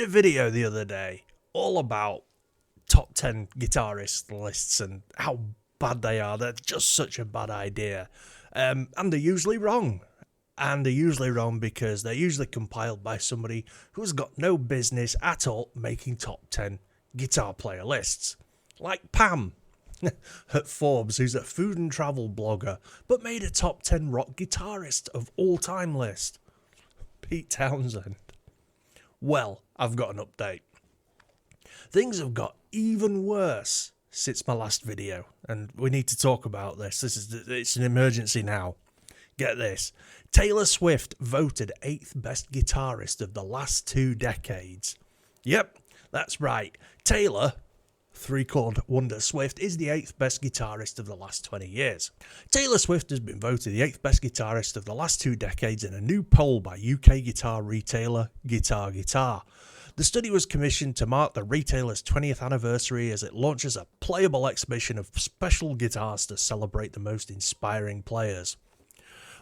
Made a video the other day all about top 10 guitarist lists and how bad they are. They're just such a bad idea. And they're usually wrong. And they're usually wrong because they're usually compiled by somebody who's got no business at all making top 10 guitar player lists. Like Pam at Forbes, who's a food and travel blogger, but made a top 10 rock guitarist of all time list. Pete Townsend. Well, I've got an update. Things have got even worse since my last video, and we need to talk about this. It's an emergency now. Get this. Taylor Swift voted 8th best guitarist of the last 2 decades. Yep, that's right. Taylor, 3-chord wonder Swift, is the 8th best guitarist of the last 20 years. Taylor Swift has been voted the 8th best guitarist of the last 2 decades in a new poll by UK guitar retailer Guitar. The study was commissioned to mark the retailer's 20th anniversary as it launches a playable exhibition of special guitars to celebrate the most inspiring players.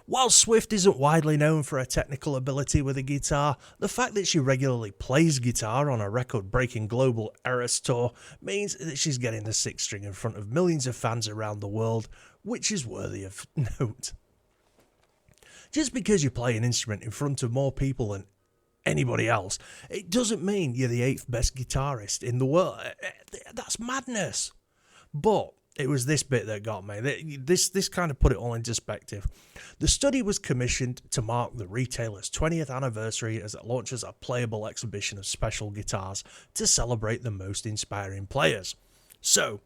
While Swift isn't widely known for her technical ability with a guitar, the fact that she regularly plays guitar on a record-breaking global Eras tour means that she's getting the 6th string in front of millions of fans around the world, which is worthy of note. Just because you play an instrument in front of more people than anybody else, it doesn't mean you're the 8th best guitarist in the world. That's madness. But it was this bit that got me. This kind of put it all into perspective. The study was commissioned to mark the retailer's 20th anniversary as it launches a playable exhibition of special guitars to celebrate the most inspiring players. So,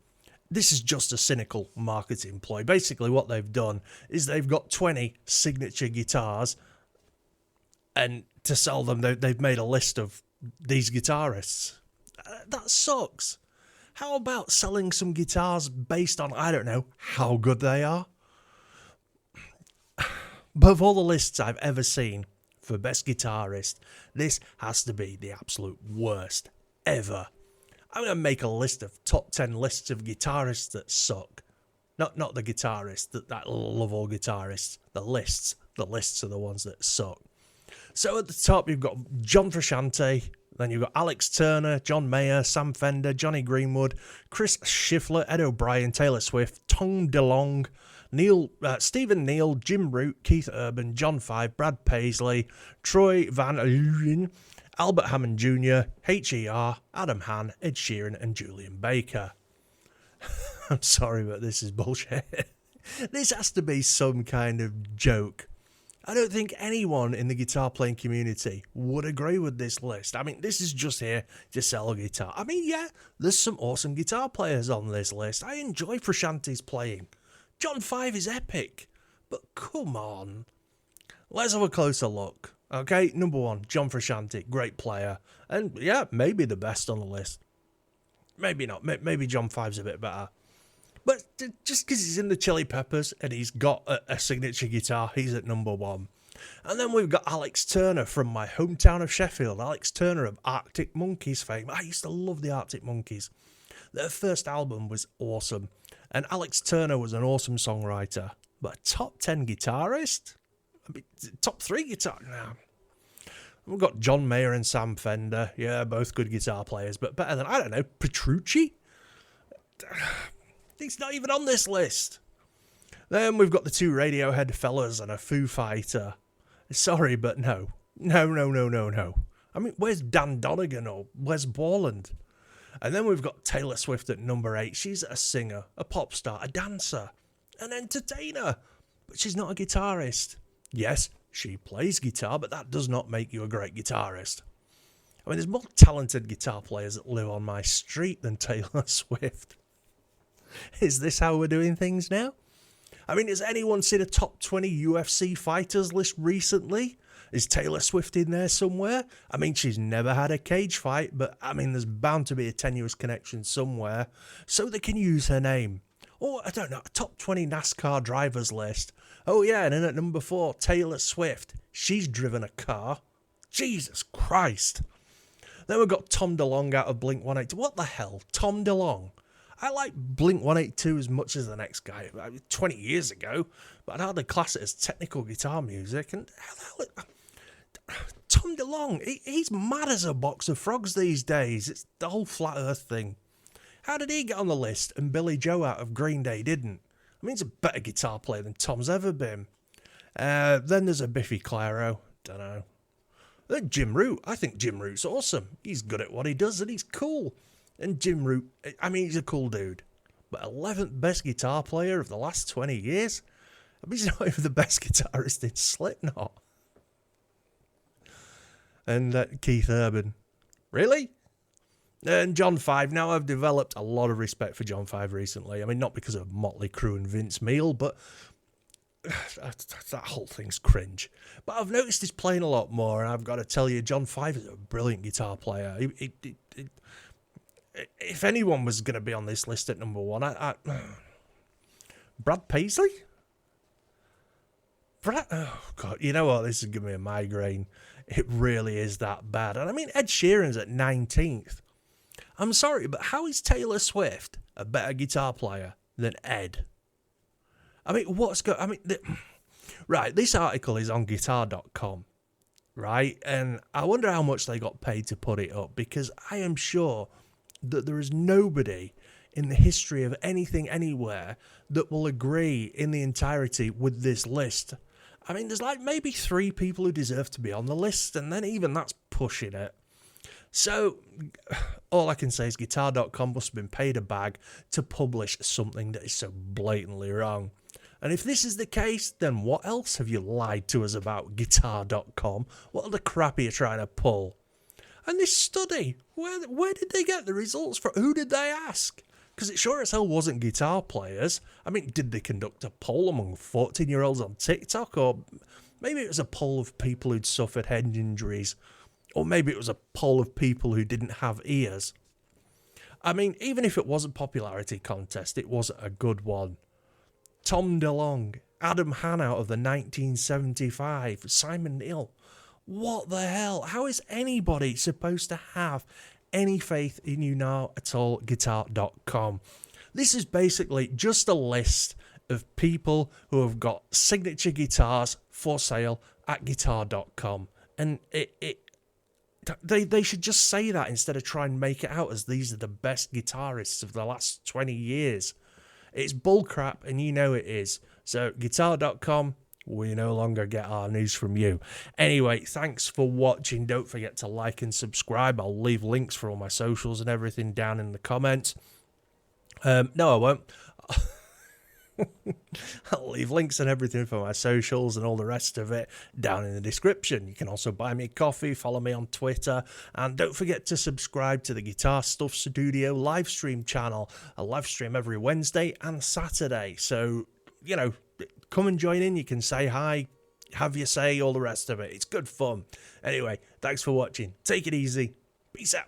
this is just a cynical marketing ploy. Basically, what they've done is they've got 20 signature guitars, and to sell them, they've made a list of these guitarists. That sucks. How about selling some guitars based on, I don't know, how good they are? But of all the lists I've ever seen for best guitarist, this has to be the absolute worst ever. I'm going to make a list of top 10 lists of guitarists that suck. Not the guitarists, that love all guitarists. The lists are the ones that suck. So at the top you've got John Frusciante, then you've got Alex Turner, John Mayer, Sam Fender, Johnny Greenwood, Chris Schiffler, Ed O'Brien, Taylor Swift, Tom DeLonge, Stephen Neal, Jim Root, Keith Urban, John Five, Brad Paisley, Troy Van Leeuwen, Albert Hammond Jr., HER, Adam Hann, Ed Sheeran and Julian Baker. I'm sorry, but this is bullshit. This has to be some kind of joke. I don't think anyone in the guitar playing community would agree with this list. I mean, this is just here to sell a guitar. I mean, yeah, there's some awesome guitar players on this list. I enjoy Frusciante's playing. John Five is epic. But come on. Let's have a closer look. Okay, number 1, John Frusciante, great player. And yeah, maybe the best on the list. Maybe not. Maybe John Five's a bit better. But just because he's in the Chili Peppers and he's got a signature guitar, he's at number 1. And then we've got Alex Turner from my hometown of Sheffield. Alex Turner of Arctic Monkeys fame. I used to love the Arctic Monkeys. Their first album was awesome. And Alex Turner was an awesome songwriter. But a top 10 guitarist? I mean, top 3 guitar? No. We've got John Mayer and Sam Fender. Yeah, both good guitar players. But better than, I don't know, Petrucci? He's not even on this list. Then we've got the 2 Radiohead fellas and a Foo Fighter. Sorry, but no. No. I mean, where's Dan Donegan or Wes Borland? And then we've got Taylor Swift at number 8. She's a singer, a pop star, a dancer, an entertainer. But she's not a guitarist. Yes, she plays guitar, but that does not make you a great guitarist. I mean, there's more talented guitar players that live on my street than Taylor Swift. Is this how we're doing things now? I mean, has anyone seen a top 20 UFC fighters list recently? Is Taylor Swift in there somewhere? I mean, she's never had a cage fight, but I mean, there's bound to be a tenuous connection somewhere, so they can use her name. Or, I don't know, a top 20 NASCAR drivers list. Oh yeah, and then at number 4, Taylor Swift. She's driven a car. Jesus Christ. Then we've got Tom DeLonge out of Blink-182. What the hell? Tom DeLonge? I like Blink-182 as much as the next guy. 20 years ago, but I'd hardly class it as technical guitar music. And Tom DeLonge, he's mad as a box of frogs these days. It's the whole flat earth thing. How did he get on the list and Billy Joe out of Green Day didn't? I mean, he's a better guitar player than Tom's ever been. Then there's a Biffy Clyro. Don't know. Then Jim Root. I think Jim Root's awesome. He's good at what he does and he's cool. And Jim Root, I mean, he's a cool dude. But 11th best guitar player of the last 20 years? I mean, he's not even the best guitarist in Slipknot. And Keith Urban. Really? And John 5. Now, I've developed a lot of respect for John 5 recently. I mean, not because of Motley Crue and Vince Neil, but that whole thing's cringe. But I've noticed he's playing a lot more, and I've got to tell you, John 5 is a brilliant guitar player. If anyone was going to be on this list at number one, Brad Paisley? Oh, God, you know what? This is giving me a migraine. It really is that bad. And I mean, Ed Sheeran's at 19th. I'm sorry, but how is Taylor Swift a better guitar player than Ed? I mean, right, this article is on guitar.com, right? And I wonder how much they got paid to put it up, because I am sure that there is nobody in the history of anything anywhere that will agree in the entirety with this list. I mean, there's like maybe 3 people who deserve to be on the list, and then even that's pushing it. So, all I can say is guitar.com must have been paid a bag to publish something that is so blatantly wrong. And if this is the case, then what else have you lied to us about, guitar.com? What other crap are you trying to pull? And this study, where did they get the results from? Who did they ask? Because it sure as hell wasn't guitar players. I mean, did they conduct a poll among 14-year-olds on TikTok? Or maybe it was a poll of people who'd suffered head injuries. Or maybe it was a poll of people who didn't have ears. I mean, even if it was a popularity contest, it wasn't a good one. Tom DeLonge, Adam Hanna out of the 1975, Simon Neil. What the hell? How is anybody supposed to have any faith in you now at all, guitar.com? This is basically just a list of people who have got signature guitars for sale at guitar.com. And they should just say that instead of try and make it out as these are the best guitarists of the last 20 years. It's bullcrap, and you know it is. So, guitar.com, we no longer get our news from you. Anyway, thanks for watching. Don't forget to like and subscribe. I'll leave links for all my socials and everything down in the comments. No, I won't. I'll leave links and everything for my socials and all the rest of it down in the description. You can also buy me a coffee, follow me on Twitter, and don't forget to subscribe to the Guitar Stuff Studio live stream channel. I live stream every Wednesday and Saturday, so, you know, come and join in. You can say hi, have your say, all the rest of it. It's good fun. Anyway, thanks for watching. Take it easy. Peace out.